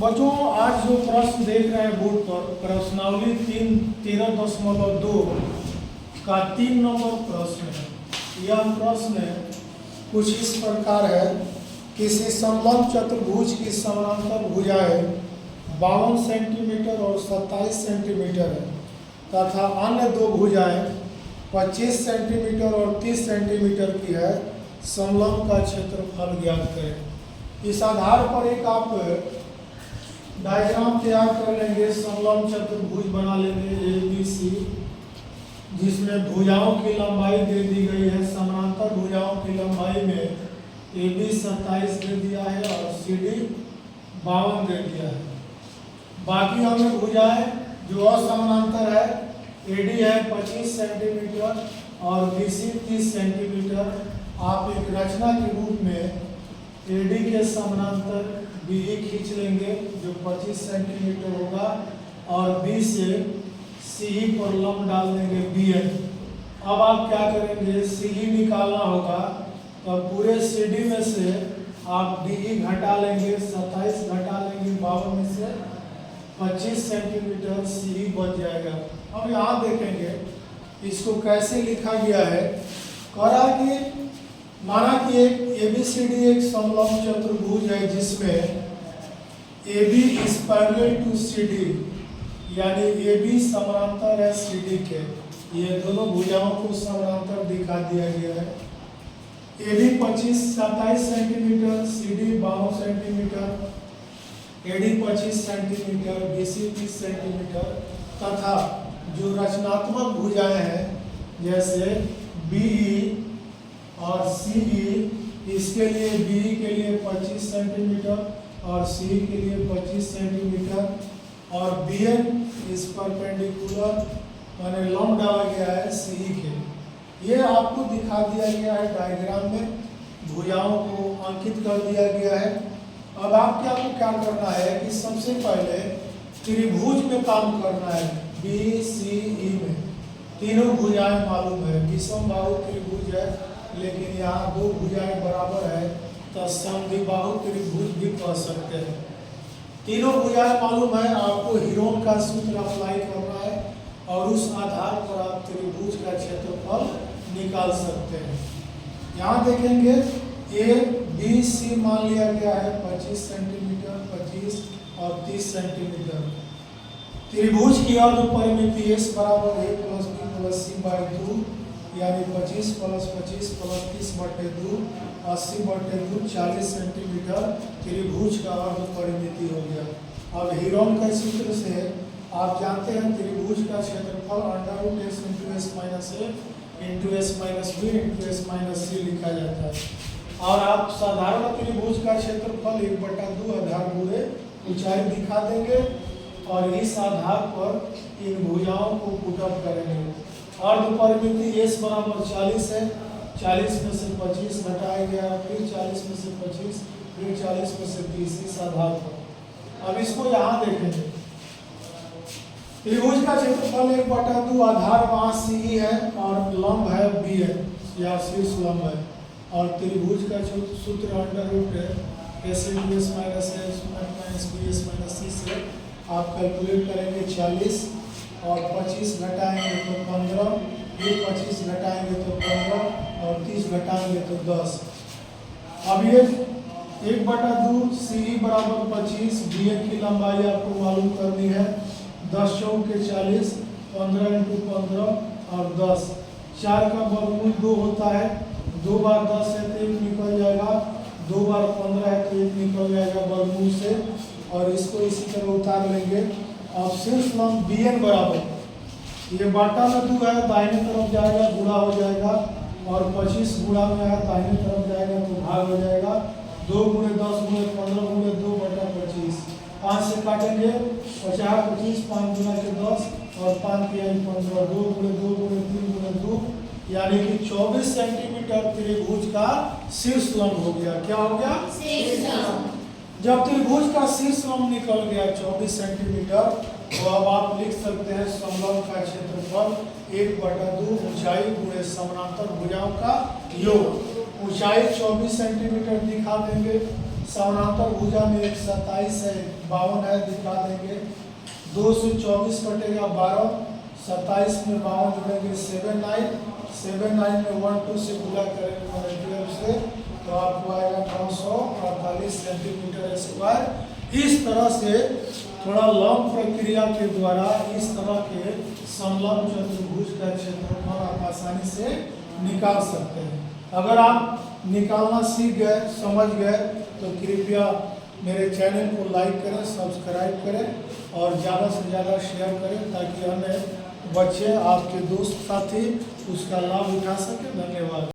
बच्चों आज जो प्रश्न देख रहे हैं बोर्ड पर प्रश्नावली 13.2 का 3 नंबर प्रश्न है। यह प्रश्न कुछ इस प्रकार है, किसी समलंब चतुर्भुज की समानांतर भुजाएं 52 सेंटीमीटर और 27 सेंटीमीटर है तथा अन्य दो भुजाएं 25 सेंटीमीटर और 30 सेंटीमीटर की है। समलंब का क्षेत्रफल ज्ञात करें। इस आधार पर एक आप डायग्राम तैयार कर लेंगे, समलंब चतुर्भुज बना लेंगे ABC, जिसमें भुजाओं की लंबाई दे दी गई है। समानांतर भुजाओं की लंबाई में AB 27 दे दिया है और CD 52 दे दिया है। बाकी हमें भुजाएं जो असमानांतर है, AD है 25 सेंटीमीटर और BC 30 सेंटीमीटर। आप एक रचना के रूप में AD के समानांतर BE खींच लेंगे जो 25 सेंटीमीटर होगा और B से CE पर लंब डाल देंगे BN। अब आप क्या करेंगे, CE निकालना होगा तो पूरे CD में से आप DE घटा लेंगे, 27 घटा लेंगे 52 में से 25 सेंटीमीटर CE बच जाएगा। अब यहाँ देखेंगे इसको कैसे लिखा गया है। कहा कि माना कि एक ABCD एक समलंब चतुर्भुज है जिसमें AB is parallel to CD, यानी AB समानांतर है CD के। ये दोनों भुजाओं को समानांतर दिखा दिया गया है। AB 27 centimetre, CD 52 centimetre, AD 25 centimetre, BC 30 centimetre तथा जो रचनात्मक भुजाएं हैं जैसे BE और CE, इसके लिए BE के लिए 25 सेंटीमीटर और CE के लिए 25 सेंटीमीटर और BN इस परपेंडिकुलर माने लंब डाला गया है CE के। ये आपको दिखा दिया गया है डायग्राम में, भुजाओं को अंकित कर दिया गया है। अब आपको क्या करना है कि सबसे पहले त्रिभुज में काम करना है। BCE में तीनों भुजाएं मालूम है, विषमबाहु त्रिभुज है, लेकिन यहाँ दो भुजाएं बराबर है तो समद्विबाहु त्रिभुज भी कह सकते हैं। तीनों भुजाएं मालूम है, आपको हीरोन का सूत्र अप्लाई करना है और उस आधार पर आप त्रिभुज का क्षेत्रफल निकाल सकते हैं। यहाँ देखेंगे ABC मान लिया गया है 25 सेंटीमीटर, 25 और 30 सेंटीमीटर। त्रिभुज की अर्ध परिमिति S बराबर A plus B plus C by 2, यानी 25 प्लस 25 प्लस 30/2 80/2 40 सेंटीमीटर त्रिभुज का अर्ध परिमिति हो गया। अब हीरोन के सूत्र से आप जानते हैं त्रिभुज का क्षेत्रफल √S × S minus A × S minus B × S minus C लिखा जाता है। और आप साधारण त्रिभुज का क्षेत्रफल 1/2 आधार गुणे ऊंचाई दिखा देंगे और इस आधार पर इन भुजाओं को पुटअप करेंगे। अर्ध परिमिति S बराबर 40 है, 40 में से 25 घटाया गया, फिर 40 में से 25, फिर 40 में से 30 इस आधार पर। अब इसको यहाँ देखेंगे, त्रिभुज का क्षेत्रफल 1/2 आधार वहाँ CE है और लंब है BN या शीर्ष लंब है और त्रिभुज का सूत्र √S × S minus B S minus C से आप कैलकुलेट करेंगे 40 और 25 घटाएंगे तो 15, फिर 25 घटाएंगे तो 15 और 30 घटाएंगे तो 10। अब ये 1/2 CE बराबर 25, BN की लंबाई आपको मालूम करनी है 10 चौक 40, 15 × 15 और 10। 4 का वर्गमूल 2 होता है, 2 बार 10 है तो 1 निकल जाएगा, 2 बार 15 है तो 1 निकल जाएगा वर्गमूल से और इसको इसी तरह उतार लेंगे। अब शीर्ष लंब BN बराबर ये बाटा में 2 है, दाहिने तरफ जाएगा गुणा हो जाएगा और 25 गुणा में है दाहिने तरफ जाएगा तो भाग हो जाएगा। 2 × 10 × 15 × 2/25, 5 से काटेंगे 50 25, 5 गुना के 10 और 5 के 15, 2 × 2 × 3 × 2 यानी कि 24 सेंटीमीटर त्रिभुज का शीर्ष लंब हो गया। क्या हो गया? शीर्ष लंब। जब त्रिभुज का शीर्ष लंब निकल गया 24 सेंटीमीटर, तो अब आप लिख सकते हैं समलंब का क्षेत्रफल 1/2 ऊंचाई गुणे समानांतर भुजाओं का योग। ऊंचाई 24 सेंटीमीटर दिखा देंगे, समानांतर भुजा में एक 27 है, 52 है, दिखा देंगे। 2 से 24 कटेगा 12, 27 में 52 जुड़ेंगे 7 9 में 1 2 से गुणा करेंगे 12 से, तो आपको आएगा 948 सेंटीमीटर स्क्वायर। इस तरह से थोड़ा लंब प्रक्रिया के द्वारा इस तरह के समलंब चतुर्भुज का क्षेत्रफल आप आसानी से निकाल सकते हैं। अगर आप निकालना सीख गए, समझ गए, तो कृपया मेरे चैनल को लाइक करें, सब्सक्राइब करें और ज़्यादा से ज़्यादा शेयर करें, ताकि हमें बच्चे, आपके दोस्त साथी उसका लाभ उठा सकें। धन्यवाद।